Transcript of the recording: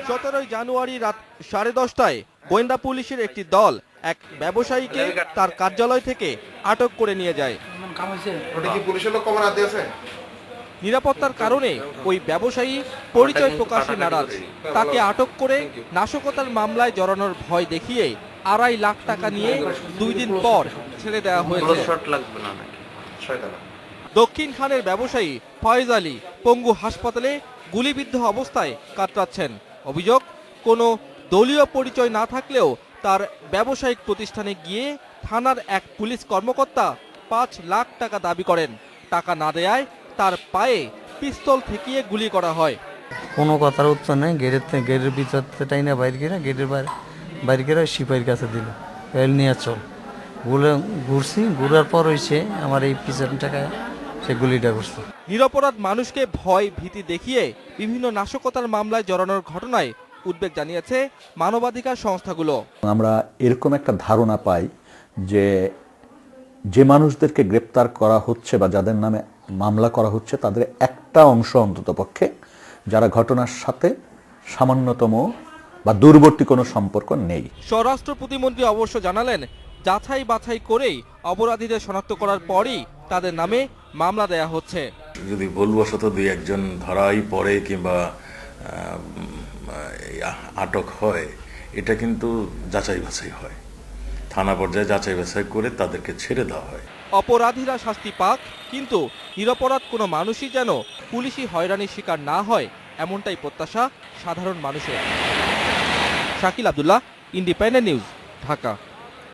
17 জানুয়ারি রাত 10:30টায় গোয়েন্দা পুলিশের একটি দল এক ব্যবসায়ীকে তার কার্যালয় থেকে আটক করে নিয়ে যায়। নিরাপত্তার কারণে ওই ব্যবসায়ী পরিচয় প্রকাশে নারাজ। তাকে আটক করে নাশকতার মামলায় জড়ানোর ভয় দেখিয়ে 2.5 লাখ টাকা নিয়ে 2 দিন পর ছেড়ে দেওয়া হয়েছে। দক্ষিণ খানের ব্যবসায়ী ফয়েজ আলী পঙ্গু হাসপাতালে গুলিবিদ্ধ অবস্থায় কাতরাচ্ছেন। অভিযোগ, কোনো দলীয় পরিচয় না থাকলেও তার ব্যবসায়িক প্রতিষ্ঠানে গিয়ে থানার এক পুলিশ কর্মকর্তা 5 লাখ টাকা দাবি করেন। টাকা না দেয়ায় তার পায়ে পিস্তল ঠেকিয়ে গুলি করা হয়। কোনো কথার উত্তর নেই। গেটের ভিতর টাইনা বাইরে গেরা সিপাহীর কাছে দিল, নিয়ে চল। ঘুরছি, ঘুরার পর হয়েছে আমার এই পিছন টাকায় সে গুলিটা করছে। নিরপরাধ মানুষকে ভয় ভীতি দেখিয়ে বিভিন্ন নাশকতার মামলায় জড়ানোর ঘটনায় উদ্বেগ জানিয়েছে মানবাধিকার সংস্থাগুলো। আমরা এরকম একটা ধারণা পাই যে মানুষদেরকে গ্রেপ্তার করা হচ্ছে বা যাদের নামে মামলা করা হচ্ছে তাদের একটা অংশ অন্ততপক্ষে যারা ঘটনার সাথে সামান্যতম বা দূরবর্তী কোনো সম্পর্ক নেই। স্বরাষ্ট্র প্রতিমন্ত্রী অবশ্য জানালেন, যাচাই বাছাই করেই অপরাধীদের শনাক্ত করার পরই তাদের নামে মামলা দেয়া হচ্ছে। যদি ভুলবশত 2-1 ধরাই পড়ে কিংবা আটক হয়, এটা কিন্তু যাচাই বাছাই হয়, থানা পর্যায়ে যাচাই বাছাই করে তাদেরকে ছেড়ে দেওয়া হয়। অপরাধীরা শাস্তি পাক, কিন্তু নিরপরাধ কোনো মানুষই যেন পুলিশি হয়রানির শিকার না হয়, এমনটাই প্রত্যাশা সাধারণ মানুষের। Shakil Abdullah, independent news, Dhaka.